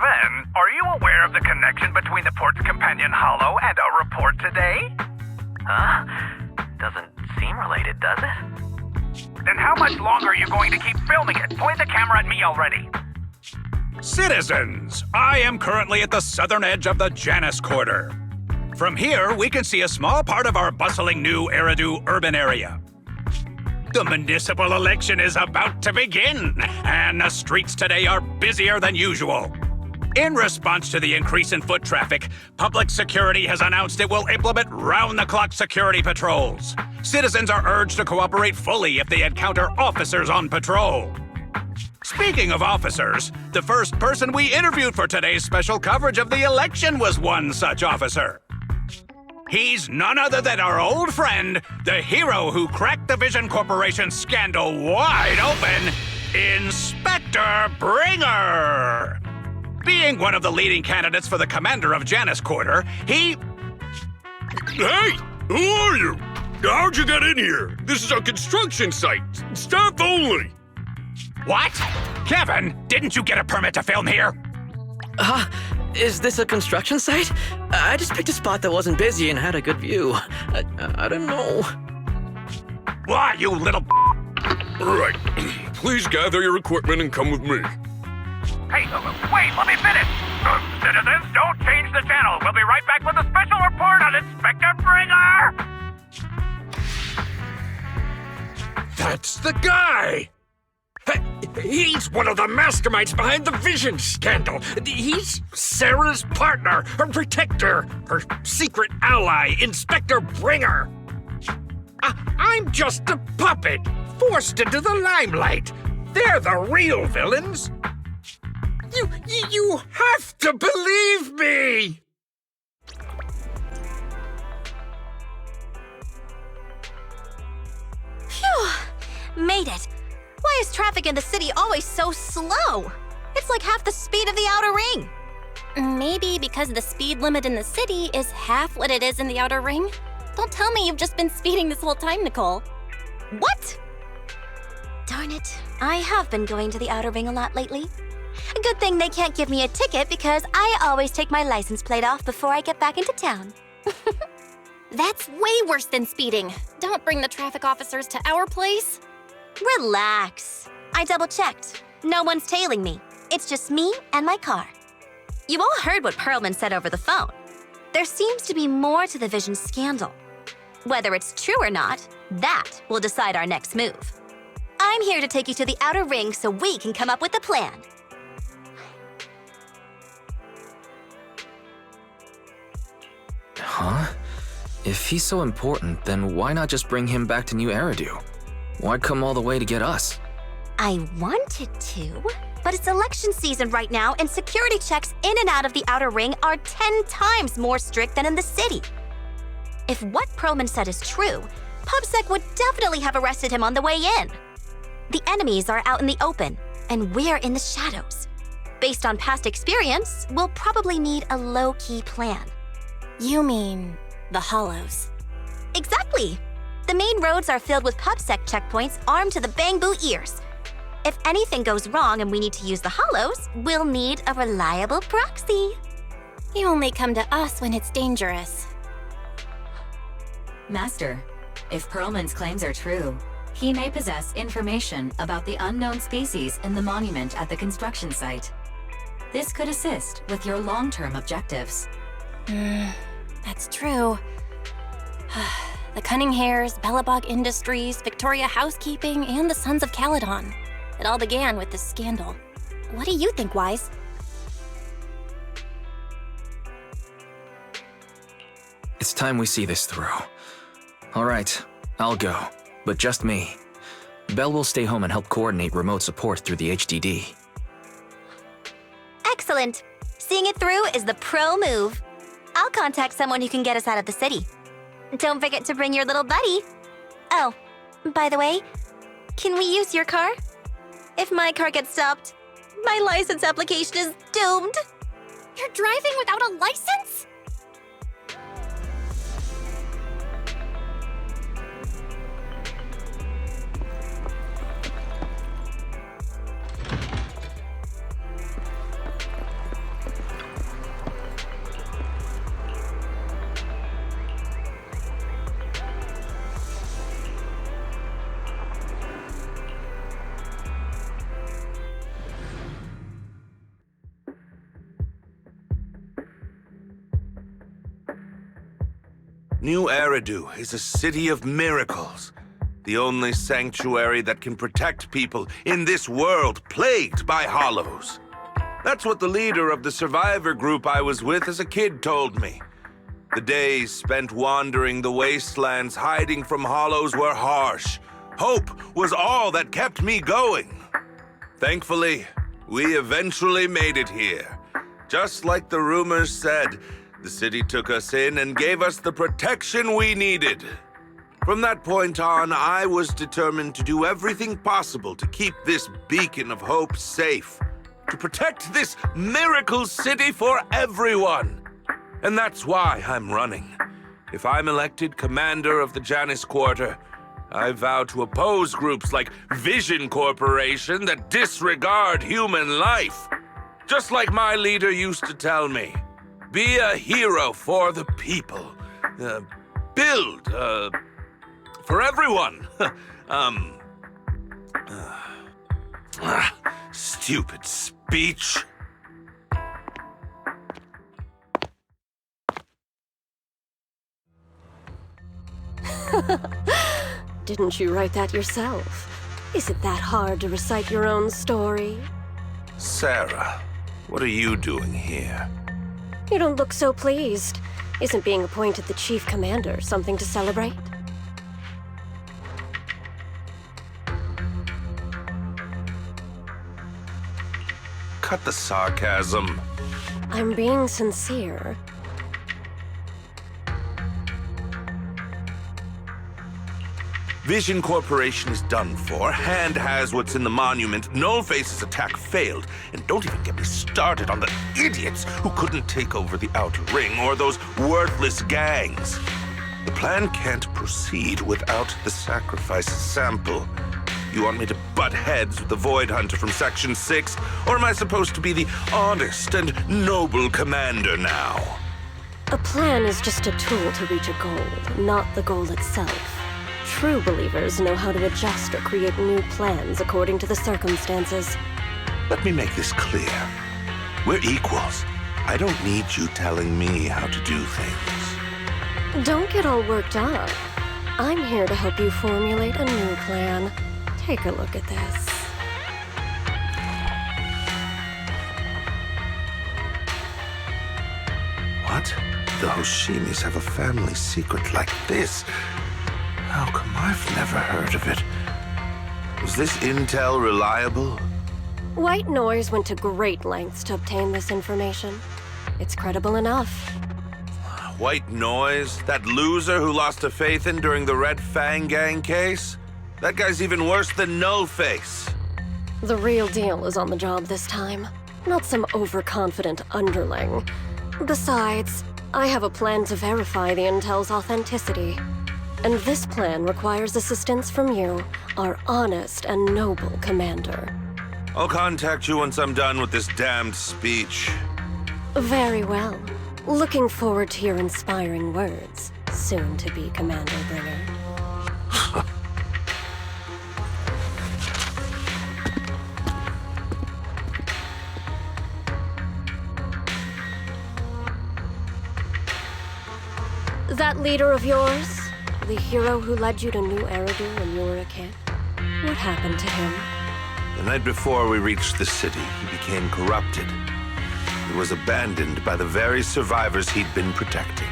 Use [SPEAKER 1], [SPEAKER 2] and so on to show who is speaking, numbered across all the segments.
[SPEAKER 1] Kevin, are you aware of the connection between the port's companion hollow and our report today?
[SPEAKER 2] Huh? Doesn't seem related, does it?
[SPEAKER 1] Then how much longer are you going to keep filming it? Point the camera at me already.
[SPEAKER 3] Citizens, I am currently at the southern edge of the Janus Quarter. From here, we can see a small part of our bustling new Eridu urban area. The municipal election is about to begin, and the streets today are busier than usual. In response to the increase in foot traffic, public security has announced it will implement round-the-clock security patrols. Citizens are urged to cooperate fully if they encounter officers on patrol. Speaking of officers, the first person we interviewed for today's special coverage of the election was one such officer. He's none other than our old friend, the hero who cracked the Vision Corporation scandal wide open, Inspector Bringer! Being one of the leading candidates for the commander of Janus Quarter, he...
[SPEAKER 4] Hey! Who are you? How'd you get in here? This is a construction site. Staff only.
[SPEAKER 3] What? Kevin, didn't you get a permit to film here?
[SPEAKER 2] Is this a construction site? I just picked a spot that wasn't busy and had a good view. I don't know.
[SPEAKER 3] Why, you little...
[SPEAKER 4] All right. Please gather your equipment and come with me.
[SPEAKER 1] Hey, wait, let me finish. Citizens, don't change the channel. We'll be right back with a special report on Inspector Bringer.
[SPEAKER 4] That's the guy! He's one of the masterminds behind the Vision scandal. He's Sarah's partner, her protector, her secret ally, Inspector Bringer. I'm just a puppet, forced into the limelight. They're the real villains. You have to believe me!
[SPEAKER 5] Phew! Made it. Why is traffic in the city always so slow? It's like half the speed of the outer ring. Maybe because the speed limit in the city is half what it is in the outer ring? Don't tell me you've just been speeding this whole time, Nicole. What? Darn it. I have been going to the outer ring a lot lately. A good thing they can't give me a ticket because I always take my license plate off before I get back into town. That's way worse than speeding. Don't bring the traffic officers to our place. Relax. I double-checked. No one's tailing me. It's just me and my car. You all heard what Perlman said over the phone. There seems to be more to the Vision scandal. Whether it's true or not, that will decide our next move. I'm here to take you to the outer ring so we can come up with a plan.
[SPEAKER 6] Huh? If he's so important, then why not just bring him back to New Eridu? Why come all the way to get us?
[SPEAKER 5] I wanted to, but it's election season right now and security checks in and out of the outer ring are 10 times more strict than in the city. If what Perlman said is true, PubSec would definitely have arrested him on the way in. The enemies are out in the open, and we're in the shadows. Based on past experience, we'll probably need a low-key plan. You mean the hollows? Exactly! The main roads are filled with PubSec checkpoints armed to the bang-boo ears. If anything goes wrong and we need to use the hollows, we'll need a reliable proxy. You only come to us when it's dangerous.
[SPEAKER 7] Master, if Perlman's claims are true, he may possess information about the unknown species in the monument at the construction site. This could assist with your long-term objectives.
[SPEAKER 5] That's true. The Cunning Hares, Bellabog Industries, Victoria Housekeeping, and the Sons of Caledon. It all began with this scandal. What do you think, Wise?
[SPEAKER 6] It's time we see this through. All right, I'll go, but just me. Belle will stay home and help coordinate remote support through the HDD.
[SPEAKER 5] Excellent. Seeing it through is the pro move. I'll contact someone who can get us out of the city. Don't forget to bring your little buddy. Oh, by the way, can we use your car? If my car gets stopped, my license application is doomed. You're driving without a license?
[SPEAKER 8] New Eridu is a city of miracles. The only sanctuary that can protect people in this world plagued by hollows. That's what the leader of the survivor group I was with as a kid told me. The days spent wandering the wastelands hiding from hollows were harsh. Hope was all that kept me going. Thankfully, we eventually made it here. Just like the rumors said, the city took us in and gave us the protection we needed. From that point on, I was determined to do everything possible to keep this beacon of hope safe. To protect this miracle city for everyone. And that's why I'm running. If I'm elected commander of the Janus Quarter, I vow to oppose groups like Vision Corporation that disregard human life. Just like my leader used to tell me. Be a hero for the people. Build, for everyone. Stupid speech.
[SPEAKER 9] Didn't you write that yourself? Is it that hard to recite your own story?
[SPEAKER 8] Sarah, what are you doing here?
[SPEAKER 9] You don't look so pleased. Isn't being appointed the chief commander something to celebrate?
[SPEAKER 8] Cut the sarcasm.
[SPEAKER 9] I'm being sincere.
[SPEAKER 8] Vision Corporation is done for. Hand has what's in the monument. Nullface's attack failed. And don't even get me started on the idiots who couldn't take over the Outer Ring or those worthless gangs. The plan can't proceed without the sacrifice sample. You want me to butt heads with the Void Hunter from Section 6? Or am I supposed to be the honest and noble commander now?
[SPEAKER 9] A plan is just a tool to reach a goal, not the goal itself. True believers know how to adjust or create new plans according to the circumstances.
[SPEAKER 8] Let me make this clear. We're equals. I don't need you telling me how to do things.
[SPEAKER 9] Don't get all worked up. I'm here to help you formulate a new plan. Take a look at this.
[SPEAKER 8] What? The Hoshimis have a family secret like this? How come I've never heard of it? Is this intel reliable?
[SPEAKER 9] White Noise went to great lengths to obtain this information. It's credible enough.
[SPEAKER 8] White Noise? That loser who lost a faith in during the Red Fang Gang case? That guy's even worse than Nullface.
[SPEAKER 9] The real deal is on the job this time, not some overconfident underling. Besides, I have a plan to verify the intel's authenticity. And this plan requires assistance from you, our honest and noble commander.
[SPEAKER 8] I'll contact you once I'm done with this damned speech.
[SPEAKER 9] Very well. Looking forward to your inspiring words, soon to be Commander Bringer. That leader of yours? The hero who led you to New Eridu when you were a kid? What happened to him?
[SPEAKER 8] The night before we reached the city, he became corrupted. He was abandoned by the very survivors he'd been protecting.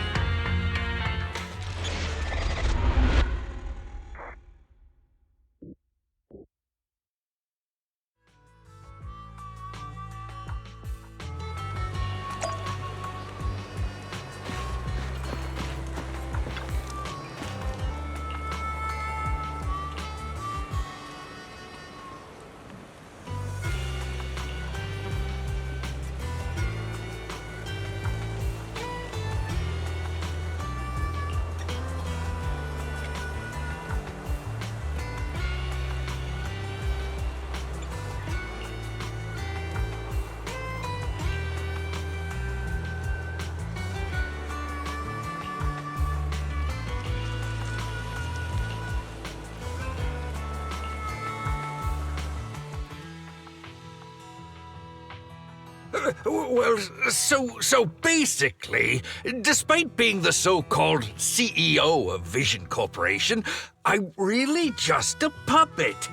[SPEAKER 4] Well, so basically, despite being the so-called CEO of Vision Corporation, I'm really just a puppet.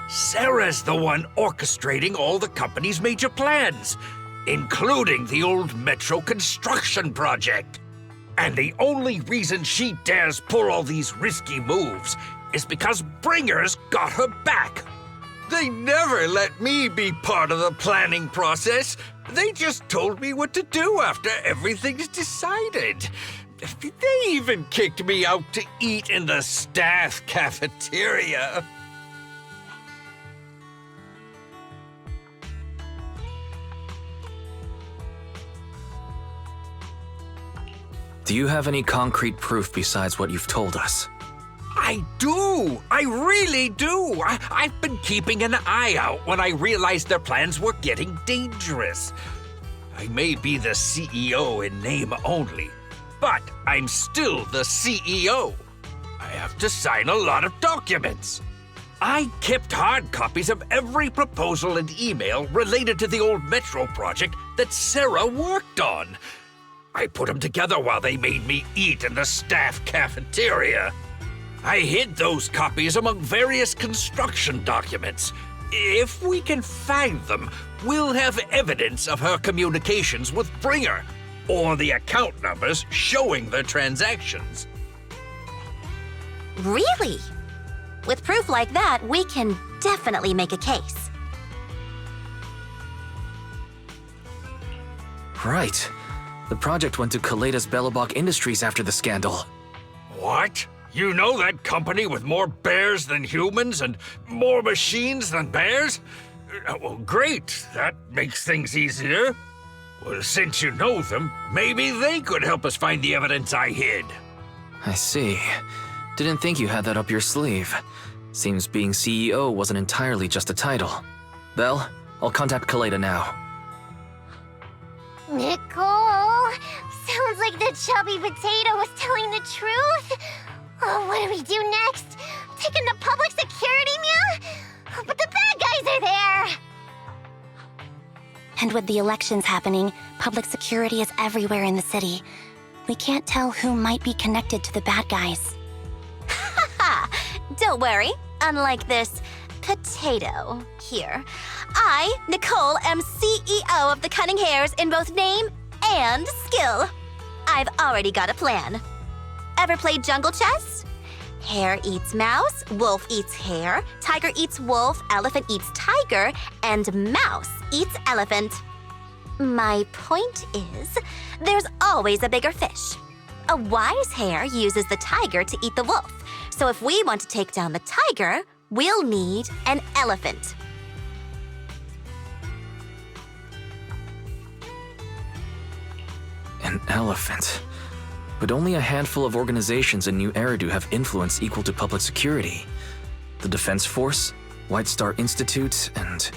[SPEAKER 4] Sarah's the one orchestrating all the company's major plans, including the old metro construction project. And the only reason she dares pull all these risky moves is because Bringer's got her back. They never let me be part of the planning process. They just told me what to do after everything's decided. They even kicked me out to eat in the staff cafeteria.
[SPEAKER 6] Do you have any concrete proof besides what you've told us?
[SPEAKER 4] I do! I really do! I've been keeping an eye out when I realized their plans were getting dangerous. I may be the CEO in name only, but I'm still the CEO. I have to sign a lot of documents. I kept hard copies of every proposal and email related to the old metro project that Sarah worked on. I put them together while they made me eat in the staff cafeteria. I hid those copies among various construction documents. If we can find them, we'll have evidence of her communications with Bringer, or the account numbers showing the transactions.
[SPEAKER 5] Really? With proof like that, we can definitely make a case.
[SPEAKER 6] Right. The project went to Kaleda's Belobog Industries after the scandal.
[SPEAKER 4] What? You know that company with more bears than humans and more machines than bears? Well, great. That makes things easier. Well, since you know them, maybe they could help us find the evidence I hid.
[SPEAKER 6] I see. Didn't think you had that up your sleeve. Seems being CEO wasn't entirely just a title. Belle, I'll contact Kaleda now.
[SPEAKER 10] Nicole, sounds like the chubby potato was telling the truth. Oh, what do we do next? Take him to public security, Mia? But the bad guys are there!
[SPEAKER 5] And with the elections happening, public security is everywhere in the city. We can't tell who might be connected to the bad guys. Ha! Don't worry. Unlike this potato here, I, Nicole, am CEO of the Cunning Hares in both name and skill. I've already got a plan. Ever played jungle chess? Hare eats mouse, wolf eats hare, tiger eats wolf, elephant eats tiger, and mouse eats elephant. My point is, there's always a bigger fish. A wise hare uses the tiger to eat the wolf. So if we want to take down the tiger, we'll need an elephant.
[SPEAKER 6] An elephant. But only a handful of organizations in New Eridu have influence equal to public security. The Defense Force, White Star Institute, and...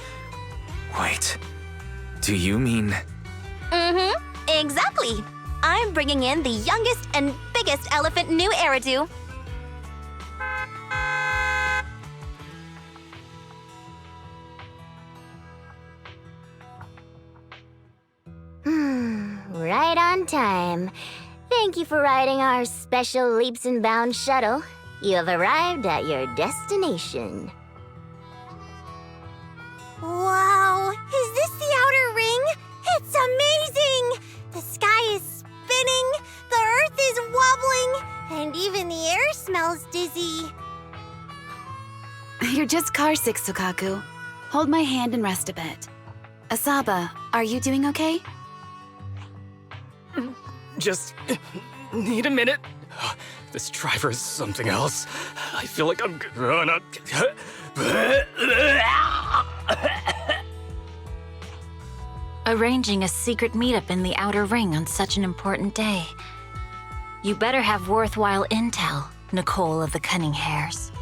[SPEAKER 6] Wait. Do you mean...
[SPEAKER 5] Exactly. I'm bringing in the youngest and biggest elephant in New Eridu.
[SPEAKER 10] Right on time. Thank you for riding our special leaps and bounds shuttle. You have arrived at your destination.
[SPEAKER 11] Wow! Is this the outer ring? It's amazing! The sky is spinning, the earth is wobbling, and even the air smells dizzy.
[SPEAKER 12] You're just carsick, Sukaku. Hold my hand and rest a bit. Asaba, are you doing okay?
[SPEAKER 13] Just need a minute. This driver is something else. I feel like I'm gonna...
[SPEAKER 7] Arranging a secret meetup in the Outer Ring on such an important day. You better have worthwhile intel, Nicole of the Cunning Hares.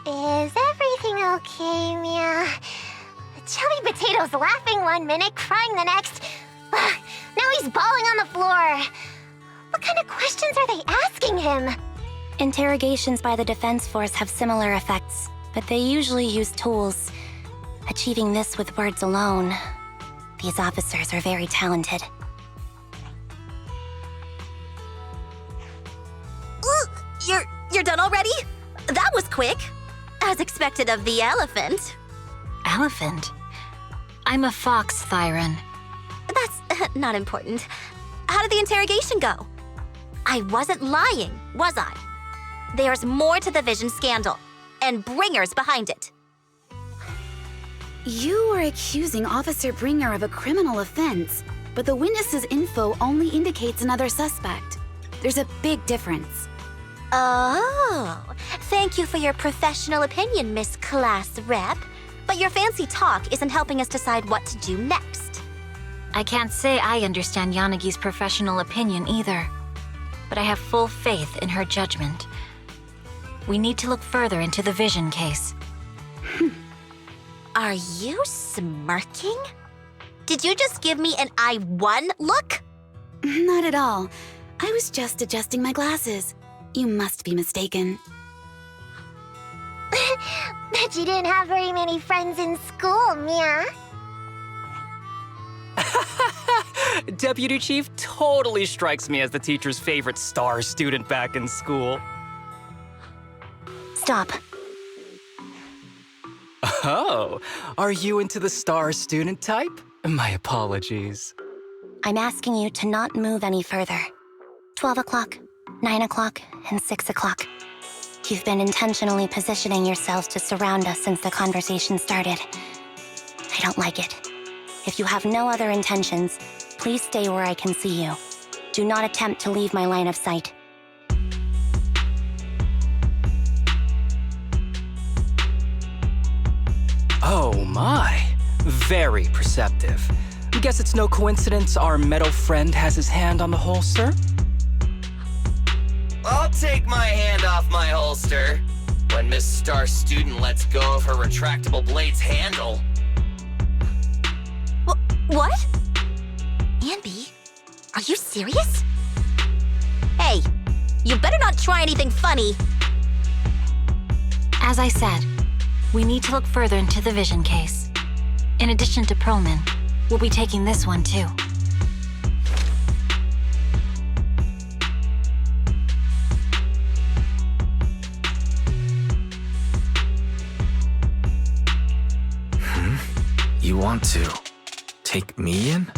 [SPEAKER 10] Is everything okay, Mia? Chubby Potato's laughing one minute, crying the next. Now he's bawling on the floor. What kind of questions are they asking him?
[SPEAKER 5] Interrogations by the Defense Force have similar effects, but they usually use tools. Achieving this with words alone. These officers are very talented. You're done already? That was quick. As expected of the elephant. Elephant? I'm a fox, Thyron. That's not important. How did the interrogation go? I wasn't lying, was I? There's more to the Vision scandal, and Bringer's behind it.
[SPEAKER 12] You were accusing Officer Bringer of a criminal offense, but the witness's info only indicates another suspect. There's a big difference.
[SPEAKER 5] Oh, thank you for your professional opinion, Miss Class Rep. But your fancy talk isn't helping us decide what to do next. I can't say I understand Yanagi's professional opinion either, but I have full faith in her judgment. We need to look further into the Vision case. Are you smirking? Did you just give me an I won look?
[SPEAKER 12] Not at all. I was just adjusting my glasses. You must be mistaken.
[SPEAKER 10] Bet you didn't have very many friends in school, Mia.
[SPEAKER 13] Deputy Chief totally strikes me as the teacher's favorite star student back in school.
[SPEAKER 5] Stop.
[SPEAKER 13] Oh, are you into the star student type? My apologies.
[SPEAKER 5] I'm asking you to not move any further. 12 o'clock, 9 o'clock, and 6 o'clock. You've been intentionally positioning yourselves to surround us since the conversation started. I don't like it. If you have no other intentions, please stay where I can see you. Do not attempt to leave my line of sight.
[SPEAKER 13] Oh my, very perceptive. Guess it's no coincidence our metal friend has his hand on the holster?
[SPEAKER 14] I'll take my hand off my holster when Miss Star Student lets go of her retractable blade's handle.
[SPEAKER 5] What? Anby, are you serious? Hey, you better not try anything funny. As I said, we need to look further into the Vision case. In addition to Perlman, we'll be taking this one too.
[SPEAKER 6] You want to take me in?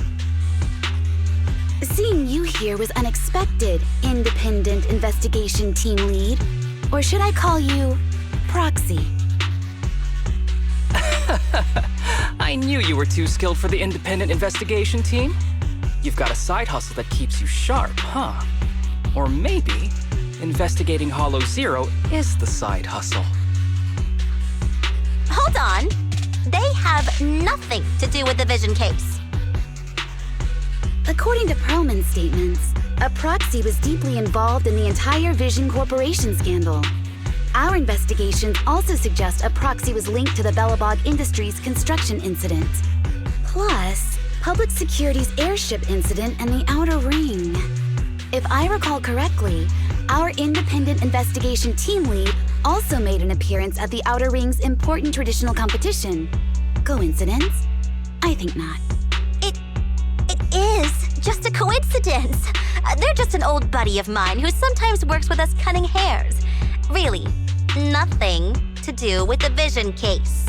[SPEAKER 12] Seeing you here was unexpected, Independent Investigation Team Lead. Or should I call you Proxy?
[SPEAKER 13] I knew you were too skilled for the Independent Investigation Team. You've got a side hustle that keeps you sharp, huh? Or maybe investigating Hollow Zero is the side hustle.
[SPEAKER 5] Hold on. They have nothing to do with the Vision case.
[SPEAKER 12] According to Perlman's statements, a proxy was deeply involved in the entire Vision Corporation scandal. Our investigations also suggest a proxy was linked to the Bellabog Industries construction incident. Plus, Public Security's airship incident and the Outer Ring. If I recall correctly, our Independent Investigation Team Lead also made an appearance at the Outer Ring's important traditional competition. Coincidence? I think not.
[SPEAKER 5] It is just a coincidence. They're just an old buddy of mine who sometimes works with us cutting hairs. Really, nothing to do with the Vision case.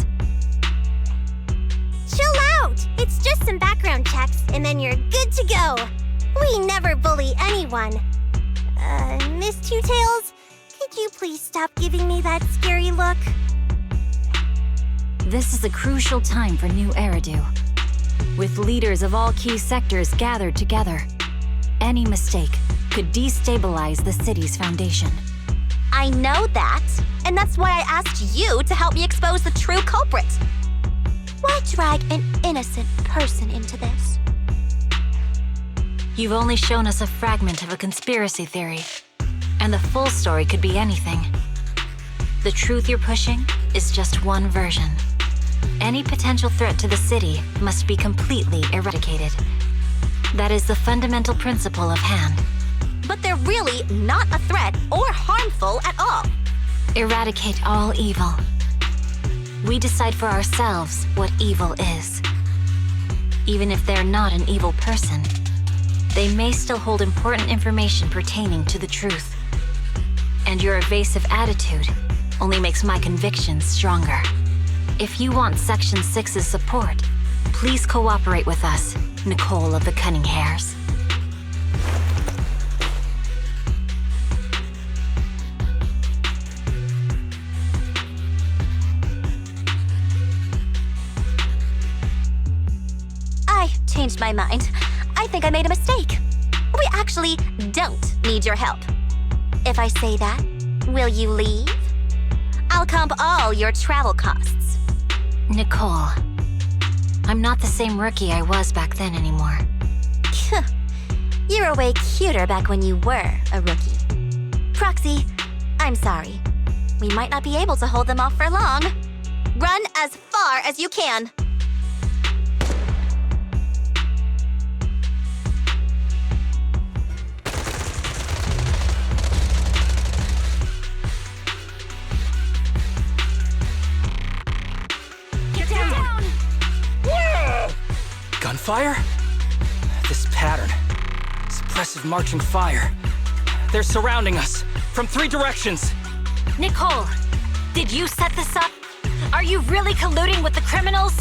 [SPEAKER 11] Chill out! It's just some background checks, and then you're good to go. We never bully anyone. Miss Two Tails, could you please stop giving me that scary look?
[SPEAKER 7] This is a crucial time for New Eridu. With leaders of all key sectors gathered together, any mistake could destabilize the city's foundation.
[SPEAKER 5] I know that, and that's why I asked you to help me expose the true culprit. Why drag an innocent person into this?
[SPEAKER 7] You've only shown us a fragment of a conspiracy theory, and the full story could be anything. The truth you're pushing is just one version. Any potential threat to the city must be completely eradicated. That is the fundamental principle of hand.
[SPEAKER 5] But they're really not a threat or harmful at all.
[SPEAKER 7] Eradicate all evil. We decide for ourselves what evil is. Even if they're not an evil person, they may still hold important information pertaining to the truth. And your evasive attitude only makes my convictions stronger. If you want Section 6's support, please cooperate with us, Nicole of the Cunning Hairs.
[SPEAKER 5] I changed my mind. I think I made a mistake. We actually don't need your help. If I say that, will you leave? I'll comp all your travel costs.
[SPEAKER 7] Nicole, I'm not the same rookie I was back then anymore.
[SPEAKER 5] You were way cuter back when you were a rookie. Proxy, I'm sorry. We might not be able to hold them off for long. Run as far as you can.
[SPEAKER 13] Gunfire? This pattern. Suppressive marching fire. They're surrounding us from 3 directions.
[SPEAKER 7] Nicole, did you set this up? Are you really colluding with the criminals?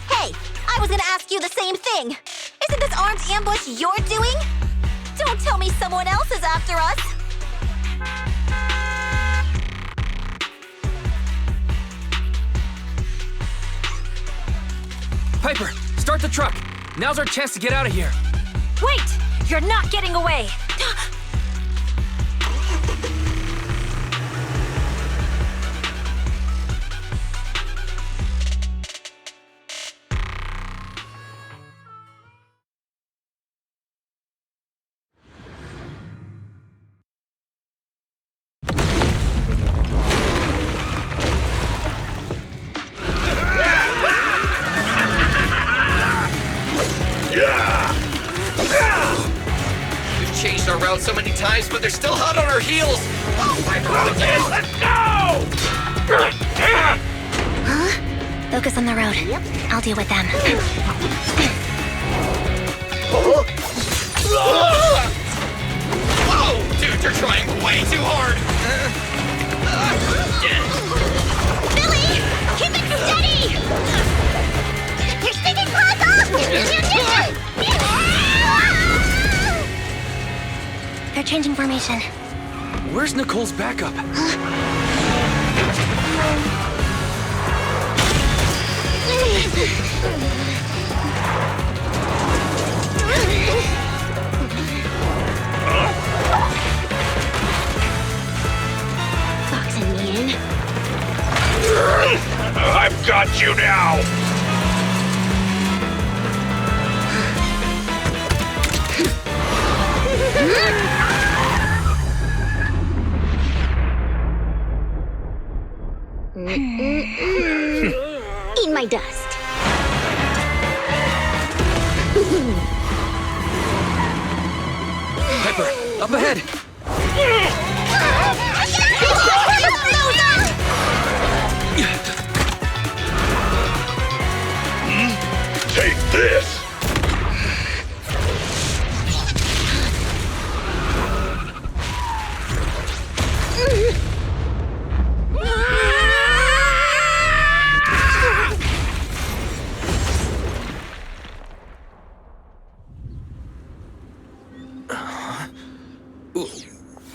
[SPEAKER 5] Hey, I was gonna ask you the same thing. Isn't this armed ambush you're doing? Don't tell me someone else is after us.
[SPEAKER 6] Piper, start the truck. Now's our chance to get out of here.
[SPEAKER 7] Wait! You're not getting away!
[SPEAKER 14] We've changed our route so many times, but they're still hot on our heels. Oh my God! Let's go!
[SPEAKER 5] Huh? Focus on the road. I'll deal with them.
[SPEAKER 14] Whoa! Dude, you're trying way too hard!
[SPEAKER 10] Billy! Keep it steady! You're sticking claws off!
[SPEAKER 5] They're changing formation.
[SPEAKER 6] Where's Nicole's backup?
[SPEAKER 5] Boxing me in.
[SPEAKER 3] I've got you now!
[SPEAKER 5] Eat my dust.
[SPEAKER 6] Piper, up ahead!
[SPEAKER 3] Take this!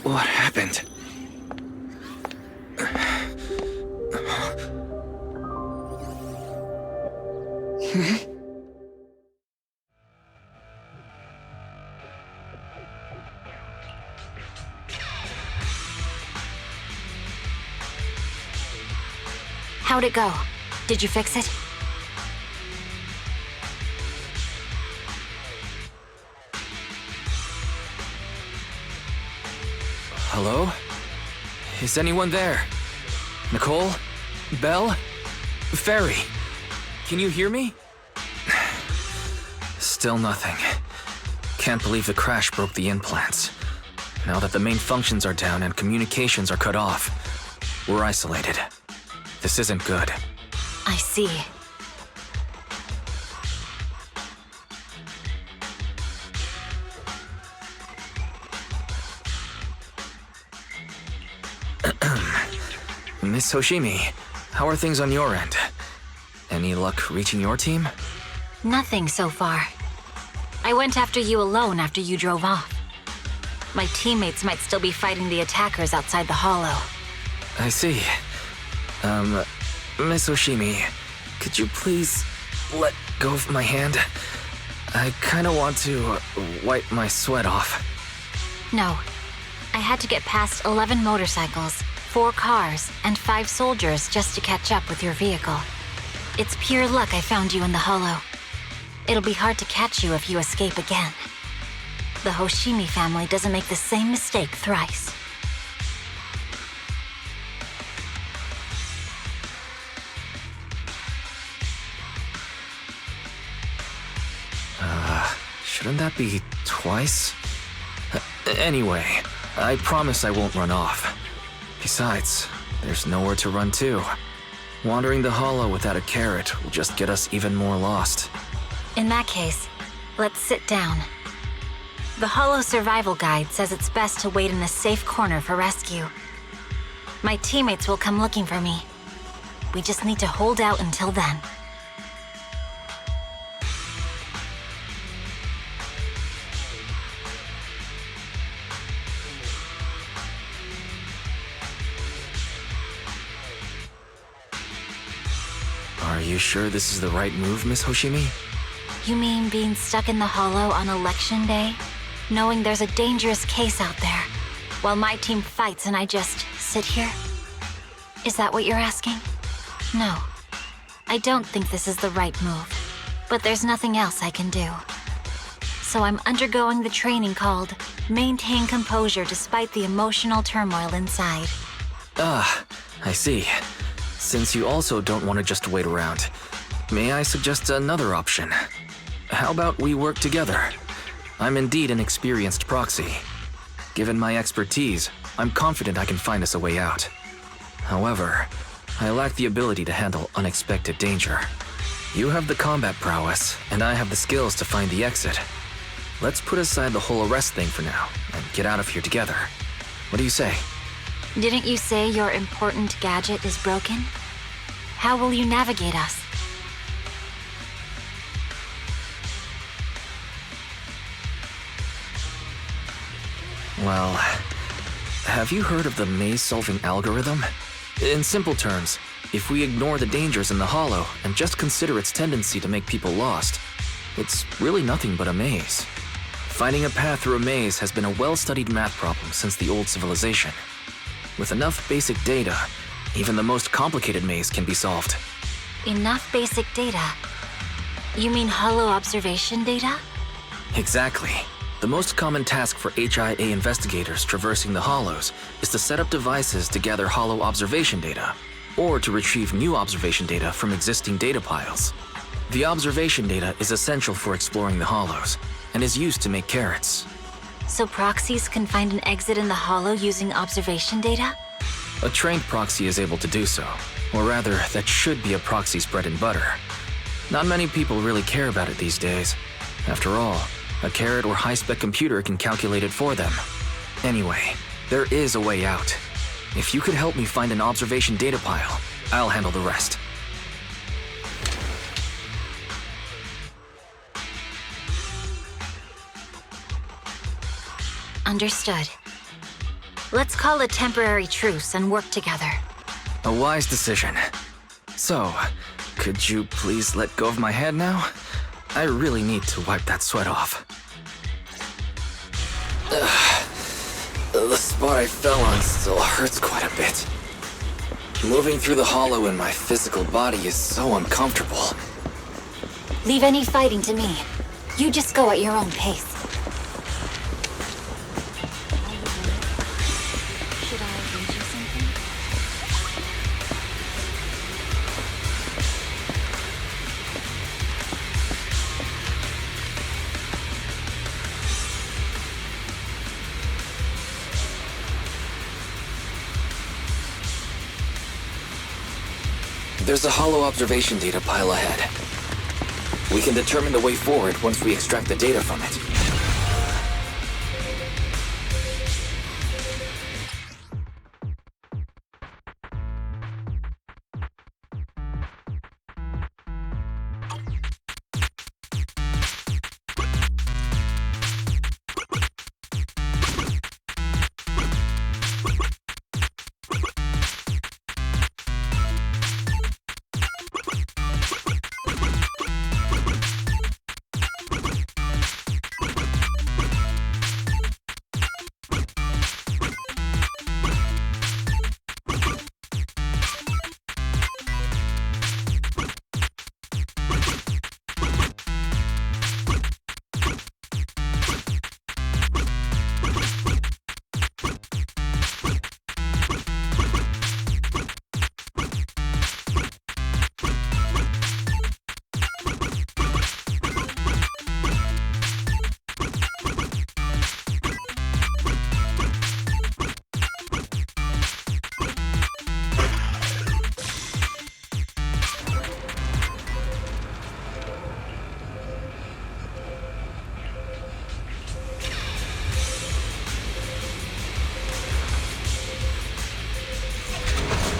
[SPEAKER 6] What happened?
[SPEAKER 7] How'd it go? Did you fix it?
[SPEAKER 6] Hello? Is anyone there? Nicole? Belle? Fairy? Can you hear me? Still nothing. Can't believe the crash broke the implants. Now that the main functions are down and communications are cut off, we're isolated. This isn't good.
[SPEAKER 5] I see.
[SPEAKER 6] Miss Hoshimi, how are things on your end? Any luck reaching your team?
[SPEAKER 5] Nothing so far. I went after you alone after you drove off. My teammates might still be fighting the attackers outside the hollow.
[SPEAKER 6] I see. Miss Hoshimi, could you please let go of my hand? I kinda want to wipe my sweat off.
[SPEAKER 5] No. I had to get past 11 motorcycles, 4 cars, and 5 soldiers just to catch up with your vehicle. It's pure luck I found you in the hollow. It'll be hard to catch you if you escape again. The Hoshimi family doesn't make the same mistake thrice.
[SPEAKER 6] Shouldn't that be twice? Anyway, I promise I won't run off. Besides, there's nowhere to run to. Wandering the hollow without a carrot will just get us even more lost.
[SPEAKER 5] In that case, let's sit down. The Hollow Survival Guide says it's best to wait in a safe corner for rescue. My teammates will come looking for me. We just need to hold out until then.
[SPEAKER 6] Are you sure this is the right move, Miss Hoshimi?
[SPEAKER 5] You mean being stuck in the hollow on election day? Knowing there's a dangerous case out there, while my team fights and I just sit here? Is that what you're asking? No. I don't think this is the right move, but there's nothing else I can do. So I'm undergoing the training called Maintain Composure Despite the Emotional Turmoil Inside.
[SPEAKER 6] Ah, I see. Since you also don't want to just wait around, may I suggest another option? How about we work together? I'm indeed an experienced proxy. Given my expertise, I'm confident I can find us a way out. However, I lack the ability to handle unexpected danger. You have the combat prowess, and I have the skills to find the exit. Let's put aside the whole arrest thing for now, and get out of here together. What do you say?
[SPEAKER 5] Didn't you say your important gadget is broken? How will you navigate us?
[SPEAKER 6] Well, have you heard of the maze-solving algorithm? In simple terms, if we ignore the dangers in the hollow and just consider its tendency to make people lost, it's really nothing but a maze. Finding a path through a maze has been a well-studied math problem since the old civilization. With enough basic data, even the most complicated maze can be solved.
[SPEAKER 5] Enough basic data? You mean hollow observation data?
[SPEAKER 6] Exactly. The most common task for HIA investigators traversing the hollows is to set up devices to gather hollow observation data, or to retrieve new observation data from existing data piles. The observation data is essential for exploring the hollows, and is used to make carrots.
[SPEAKER 5] So proxies can find an exit in the hollow using observation data?
[SPEAKER 6] A trained proxy is able to do so, or rather, that should be a proxy's bread and butter. Not many people really care about it these days. After all, a carrot or high-spec computer can calculate it for them. Anyway, there is a way out. If you could help me find an observation data pile, I'll handle the rest.
[SPEAKER 5] Understood. Let's call a temporary truce and work together.
[SPEAKER 6] A wise decision. So, could you please let go of my hand now? I really need to wipe that sweat off. The spot I fell on still hurts quite a bit. Moving through the hollow in my physical body is so uncomfortable.
[SPEAKER 5] Leave any fighting to me. You just go at your own pace.
[SPEAKER 6] There's a hollow observation data pile ahead. We can determine the way forward once we extract the data from it.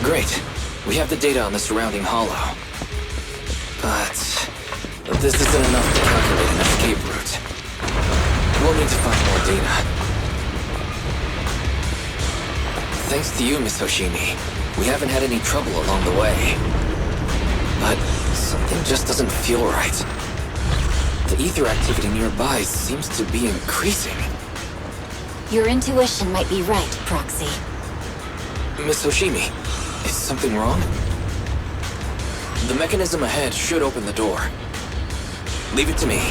[SPEAKER 6] Great. We have the data on the surrounding hollow. But this isn't enough to calculate an escape route. We'll need to find more data. Thanks to you, Miss Hoshimi, we haven't had any trouble along the way. But something just doesn't feel right. The ether activity nearby seems to be increasing.
[SPEAKER 7] Your intuition might be right, Proxy.
[SPEAKER 6] Miss Hoshimi, is something wrong? The mechanism ahead should open the door. Leave it to me.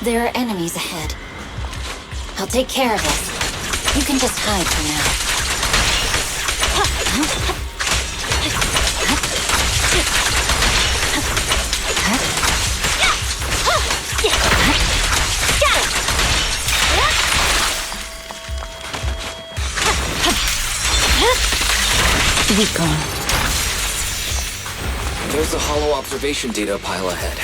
[SPEAKER 7] There are enemies ahead. I'll take care of this. You can just hide for now. Weak on.
[SPEAKER 6] There's a hollow observation data pile ahead.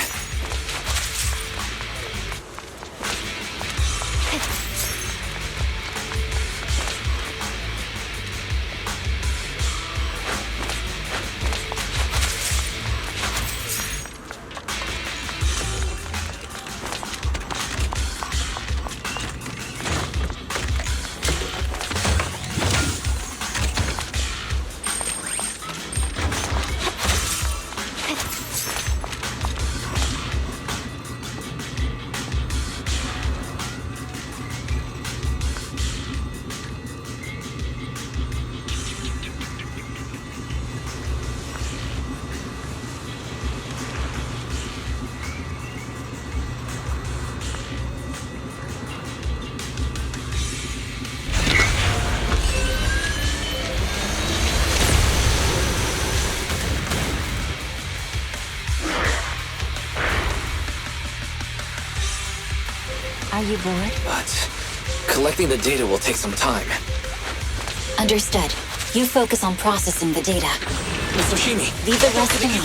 [SPEAKER 7] Are you bored?
[SPEAKER 6] But collecting the data will take some time.
[SPEAKER 7] Understood. You focus on processing the data.
[SPEAKER 6] Miss Hoshimi,
[SPEAKER 7] leave the rest to me.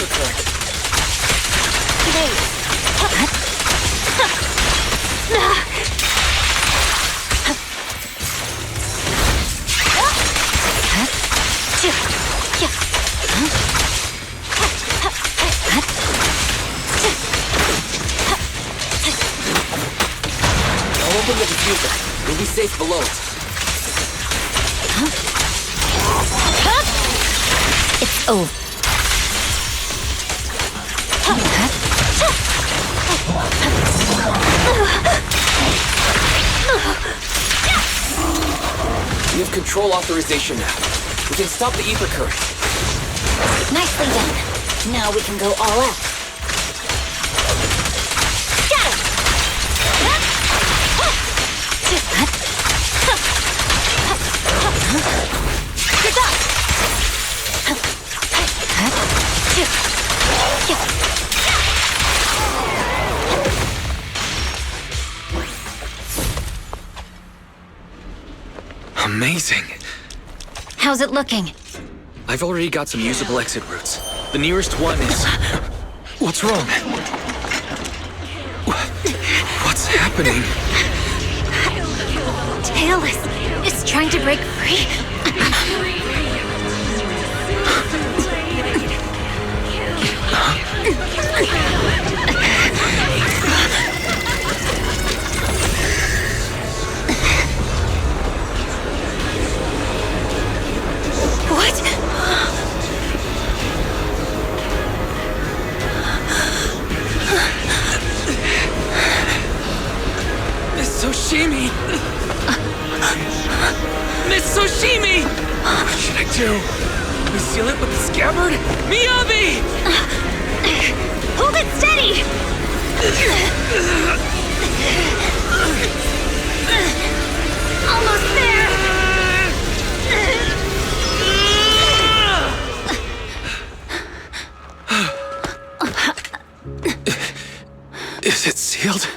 [SPEAKER 13] use it. We'll be safe below it.
[SPEAKER 5] It's over.
[SPEAKER 13] We have control authorization now. We can stop the ether current.
[SPEAKER 5] Nicely done. Now we can go all out. Got it! Good job!
[SPEAKER 6] Amazing.
[SPEAKER 5] How's it looking?
[SPEAKER 6] I've already got some usable exit routes. The nearest one is... What's wrong? What's happening?
[SPEAKER 5] Tailless is trying to break free. What?
[SPEAKER 6] Miss Soshimi! Miss Soshimi! What should I do? We seal it with the scabbard? Miyabi!
[SPEAKER 5] Hold it steady! Almost there!
[SPEAKER 6] Is it sealed?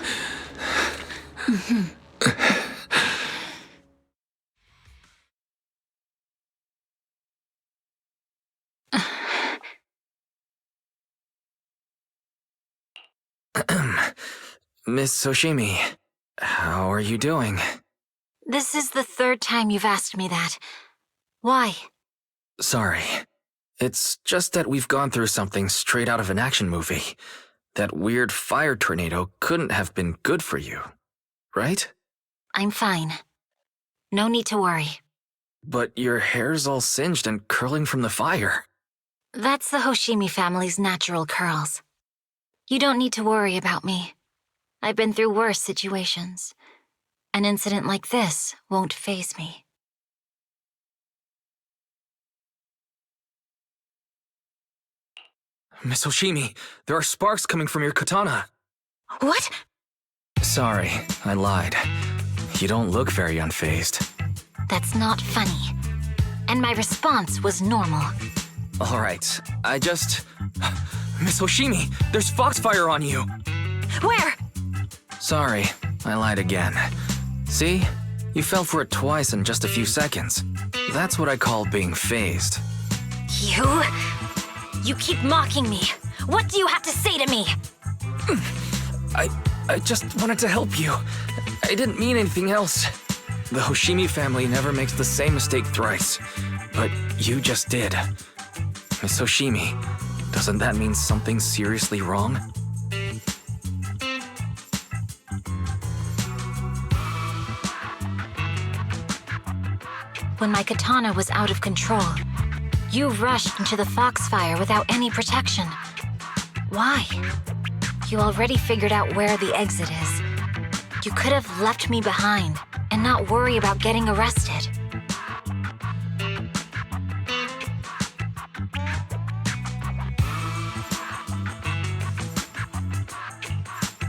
[SPEAKER 6] Miss Soshimi, how are you doing?
[SPEAKER 5] This is the third time you've asked me that. Why?
[SPEAKER 6] Sorry. It's just that we've gone through something straight out of an action movie. That weird fire tornado couldn't have been good for you, right?
[SPEAKER 5] I'm fine. No need to worry.
[SPEAKER 6] But your hair's all singed and curling from the fire.
[SPEAKER 5] That's the Hoshimi family's natural curls. You don't need to worry about me. I've been through worse situations. An incident like this won't faze me.
[SPEAKER 6] Miss Hoshimi, there are sparks coming from your katana.
[SPEAKER 5] What?
[SPEAKER 6] Sorry, I lied. You don't look very unfazed.
[SPEAKER 5] That's not funny. And my response was normal.
[SPEAKER 6] All right, Miss Hoshimi, there's foxfire on you!
[SPEAKER 5] Where?
[SPEAKER 6] Sorry, I lied again. See? You fell for it twice in just a few seconds. That's what I call being phased.
[SPEAKER 5] You keep mocking me. What do you have to say to me?
[SPEAKER 6] I just wanted to help you. I didn't mean anything else. The Hoshimi family never makes the same mistake thrice. But you just did. Miss Hoshimi, doesn't that mean something's seriously wrong?
[SPEAKER 5] When my katana was out of control, you rushed into the foxfire without any protection. Why? You already figured out where the exit is. You could have left me behind and not worry about getting arrested.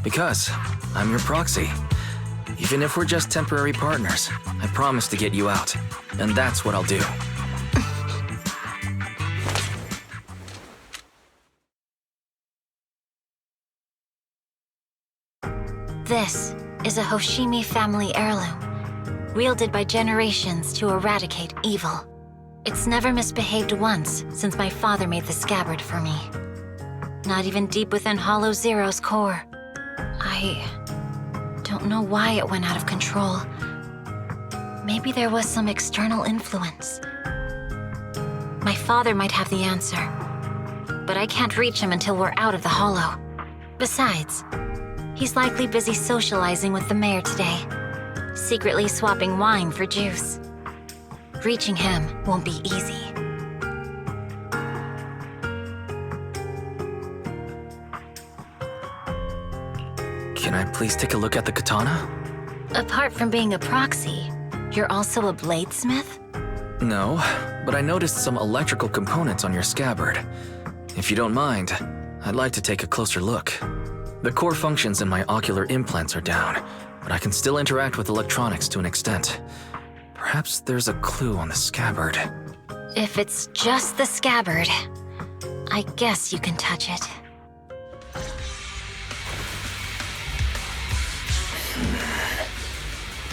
[SPEAKER 6] Because I'm your proxy. Even if we're just temporary partners, I promise to get you out. And that's what I'll do.
[SPEAKER 5] This is a Hoshimi family heirloom, wielded by generations to eradicate evil. It's never misbehaved once since my father made the scabbard for me. Not even deep within Hollow Zero's core. I don't know why it went out of control. Maybe there was some external influence. My father might have the answer, but I can't reach him until we're out of the Hollow. Besides, he's likely busy socializing with the mayor today. secretly swapping wine for juice. Reaching him won't be easy.
[SPEAKER 6] Can I please take a look at the katana?
[SPEAKER 5] Apart from being a proxy, you're also a bladesmith?
[SPEAKER 6] No, but I noticed some electrical components on your scabbard. If you don't mind, I'd like to take a closer look. The core functions in my ocular implants are down, but I can still interact with electronics to an extent. Perhaps there's a clue on the scabbard.
[SPEAKER 5] If it's just the scabbard, I guess you can touch it.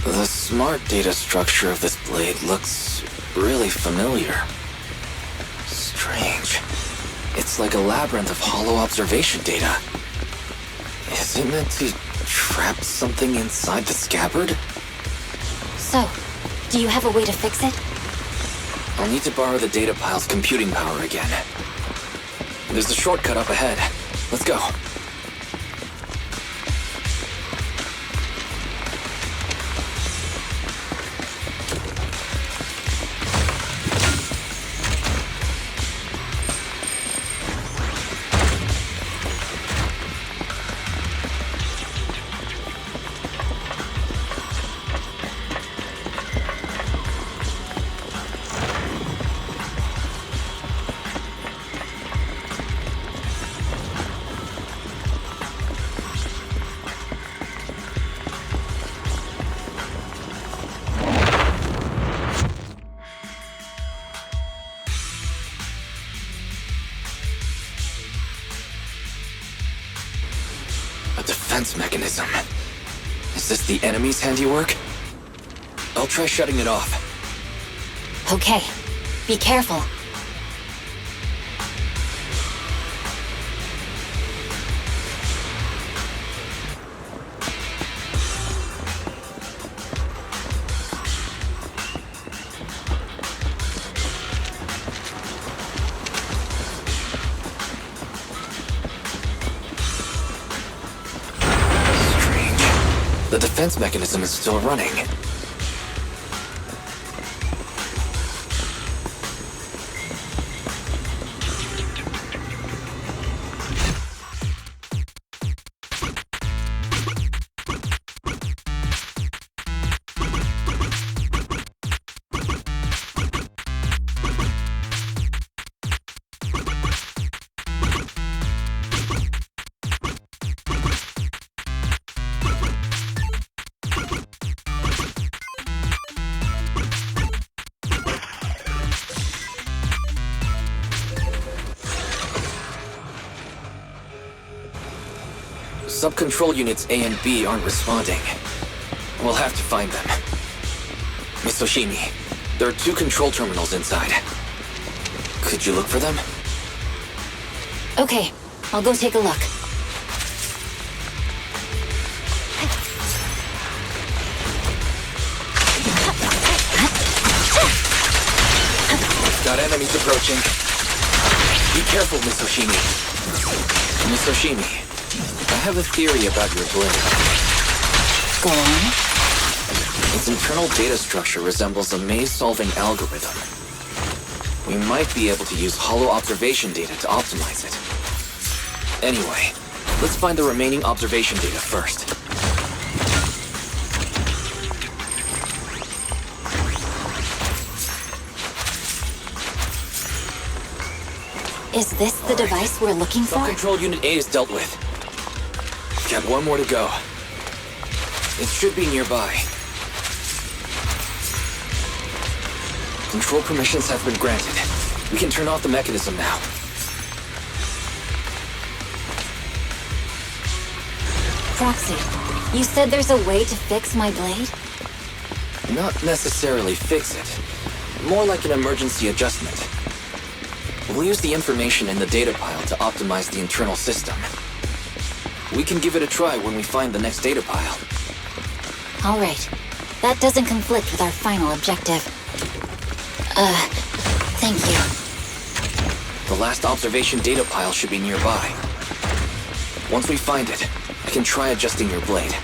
[SPEAKER 6] The smart data structure of this blade looks really familiar. Strange. It's like a labyrinth of hollow observation data. Is it meant to trap something inside the scabbard?
[SPEAKER 5] So, do you have a way to fix it?
[SPEAKER 6] I'll need to borrow the data pile's computing power again. There's a shortcut up ahead. Let's go. Mechanism. Is this the enemy's handiwork? I'll try shutting it off.
[SPEAKER 5] Okay, be careful.
[SPEAKER 6] The defense mechanism is still running. Sub-control units A and B aren't responding. We'll have to find them. Miss Oshimi, there are 2 control terminals inside. Could you look for them?
[SPEAKER 5] Okay, I'll go take a look.
[SPEAKER 6] Got enemies approaching. Be careful, Miss Oshimi. Miss Oshimi, I have a theory about your blade.
[SPEAKER 5] Go on.
[SPEAKER 6] Its internal data structure resembles a maze-solving algorithm. We might be able to use hollow observation data to optimize it. Anyway, let's find the remaining observation data first.
[SPEAKER 5] Is this the device we're looking for?
[SPEAKER 6] Control Unit A is dealt with. Got 1 more to go. It should be nearby. Control permissions have been granted. We can turn off the mechanism now.
[SPEAKER 5] Proxy, you said there's a way to fix my blade?
[SPEAKER 6] Not necessarily fix it. More like an emergency adjustment. We'll use the information in the data pile to optimize the internal system. We can give it a try when we find the next data pile.
[SPEAKER 5] All right. That doesn't conflict with our final objective. Thank you.
[SPEAKER 6] The last observation data pile should be nearby. Once we find it, I can try adjusting your blade.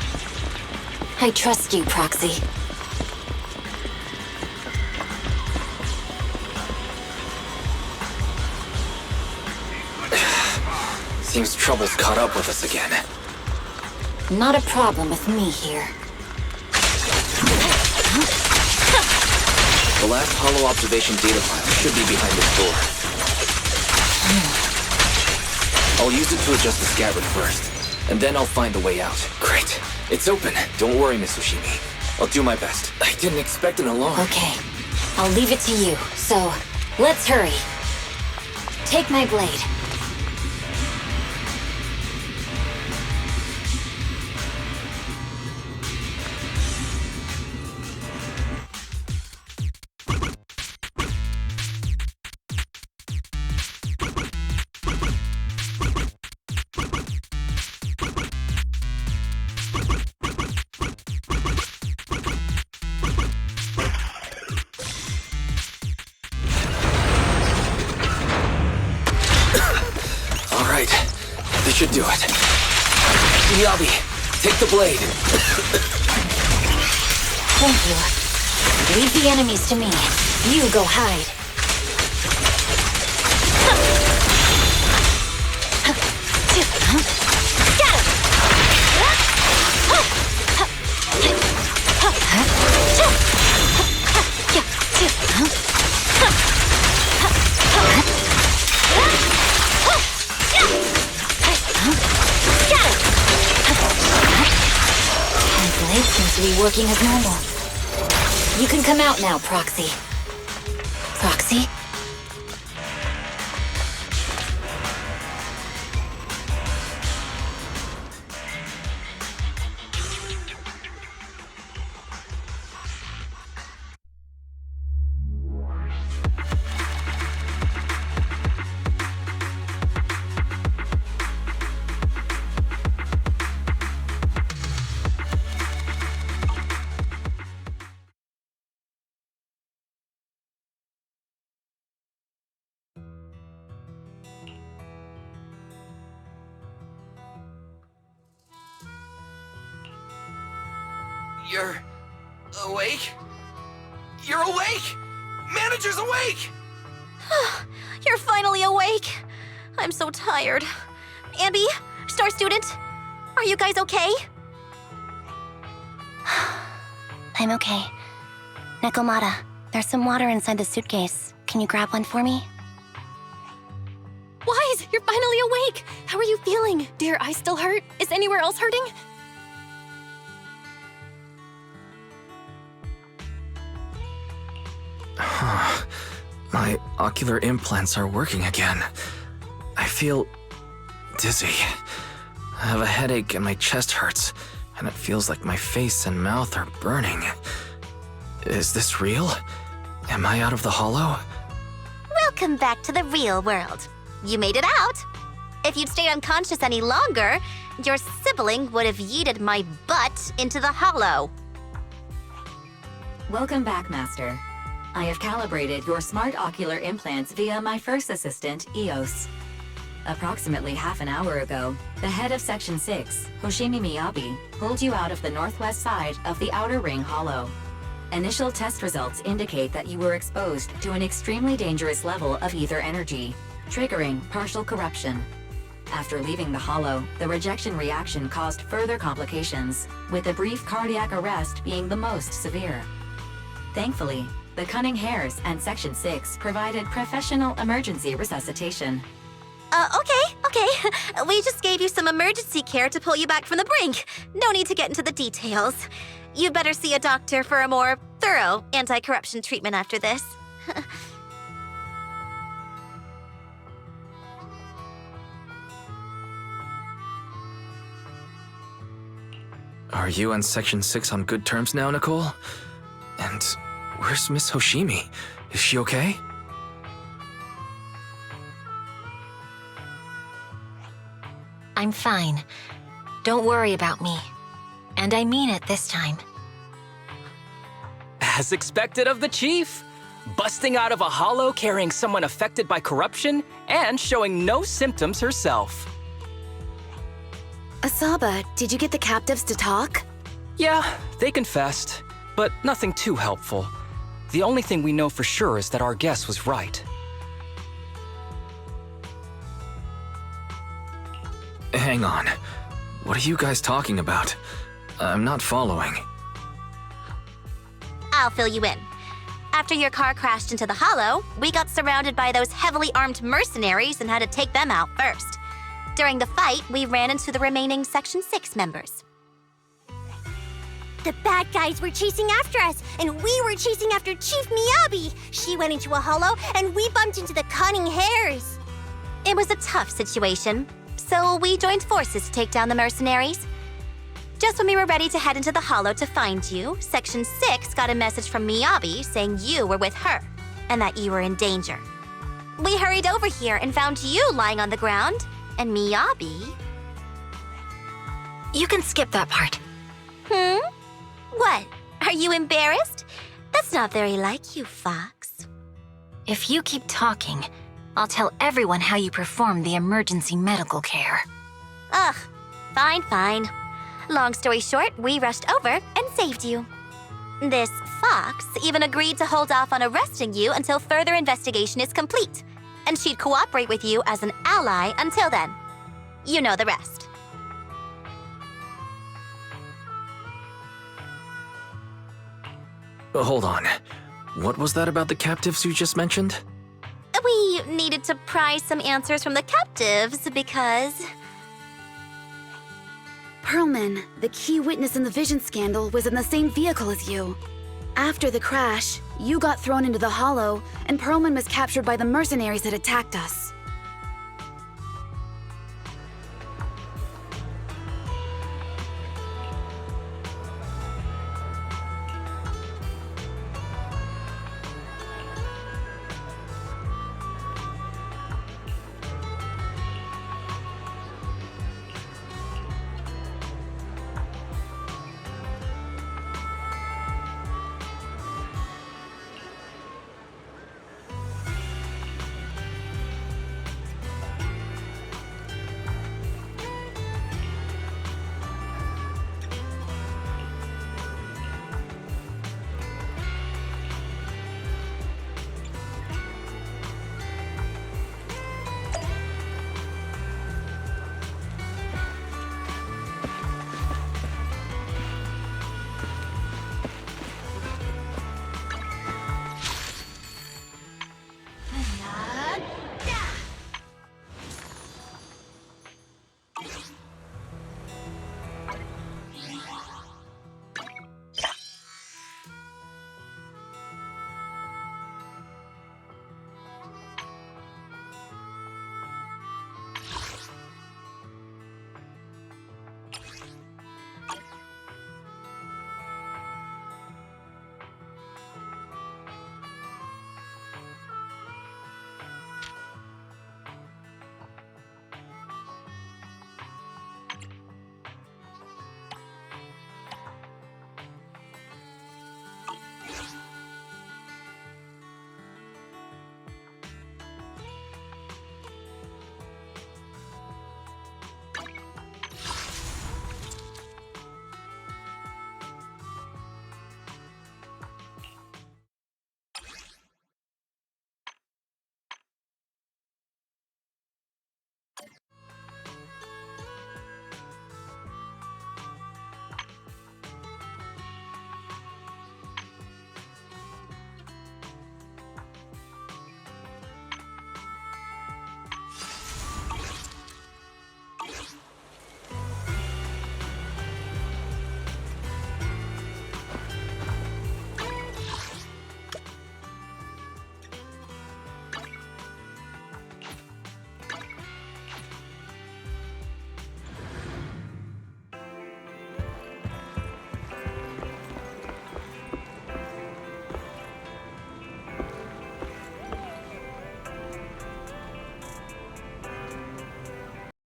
[SPEAKER 7] I trust you, Proxy.
[SPEAKER 6] Seems trouble's caught up with us again.
[SPEAKER 7] Not a problem with me here.
[SPEAKER 6] The last hollow observation data file should be behind this door. I'll use it to adjust the scabbard first, and then I'll find the way out. Great. It's open. Don't worry, Miss Ushimi. I'll do my best. I didn't expect an alarm.
[SPEAKER 7] Okay. I'll leave it to you, so let's hurry. Take my blade.
[SPEAKER 6] Should do it. Miyabi, take the blade.
[SPEAKER 7] Thank you. Leave the enemies to me. You go hide. Seems to be working as normal. You can come out now, Proxy. Proxy?
[SPEAKER 14] You're awake? You're awake! Manager's awake!
[SPEAKER 5] You're finally awake. I'm so tired. Ambi, Star Student, are you guys okay?
[SPEAKER 10] I'm okay. Nekomata, there's some water inside the suitcase. Can you grab one for me?
[SPEAKER 9] Wise, you're finally awake! How are you feeling? Do your eyes still hurt? Is anywhere else hurting?
[SPEAKER 6] My ocular implants are working again. I feel dizzy. I have a headache and my chest hurts, and it feels like my face and mouth are burning. Is this real? Am I out of the hollow?
[SPEAKER 5] Welcome back to the real world. You made it out. If you'd stayed unconscious any longer, your sibling would have yeeted my butt into the hollow.
[SPEAKER 7] Welcome back, Master. I have calibrated your smart ocular implants via my first assistant, EOS. Approximately half an hour ago, the head of Section 6, Hoshimi Miyabi, pulled you out of the northwest side of the Outer Ring Hollow. Initial test results indicate that you were exposed to an extremely dangerous level of ether energy, triggering partial corruption. After leaving the hollow, the rejection reaction caused further complications, with a brief cardiac arrest being the most severe. Thankfully, the Cunning Hares and Section 6 provided professional emergency resuscitation.
[SPEAKER 5] Okay. We just gave you some emergency care to pull you back from the brink. No need to get into the details. You'd better see a doctor for a more thorough anti-corruption treatment after this.
[SPEAKER 6] Are you and Section 6 on good terms now, Nicole? And where's Miss Hoshimi? Is she okay?
[SPEAKER 10] I'm fine. Don't worry about me. And I mean it this time.
[SPEAKER 13] As expected of the Chief, busting out of a hollow carrying someone affected by corruption and showing no symptoms herself.
[SPEAKER 12] Asaba, did you get the captives to talk?
[SPEAKER 13] Yeah, They confessed, but nothing too helpful. The only thing we know for sure is that our guess was right.
[SPEAKER 6] Hang on. What are you guys talking about? I'm not following.
[SPEAKER 5] I'll fill you in. After your car crashed into the hollow, we got surrounded by those heavily armed mercenaries and had to take them out first. During the fight, we ran into the remaining Section 6 members.
[SPEAKER 11] The bad guys were chasing after us, and we were chasing after Chief Miyabi. She went into a hollow, and we bumped into the cunning hares.
[SPEAKER 5] It was a tough situation, so we joined forces to take down the mercenaries. Just when we were ready to head into the hollow to find you, Section 6 got a message from Miyabi saying you were with her, and that you were in danger. We hurried over here and found you lying on the ground, and Miyabi...
[SPEAKER 15] You can skip that part.
[SPEAKER 5] What? Are you embarrassed? That's not very like you, Fox.
[SPEAKER 15] If you keep talking, I'll tell everyone how you performed the emergency medical care.
[SPEAKER 5] Ugh, fine. Long story short, we rushed over and saved you. This Fox even agreed to hold off on arresting you until further investigation is complete, and she'd cooperate with you as an ally until then. You know the rest.
[SPEAKER 6] Hold on. What was that about the captives you just mentioned?
[SPEAKER 5] We needed to pry some answers from the captives because...
[SPEAKER 12] Perlman, the key witness in the Vision scandal, was in the same vehicle as you. After the crash, you got thrown into the hollow, and Perlman was captured by the mercenaries that attacked us.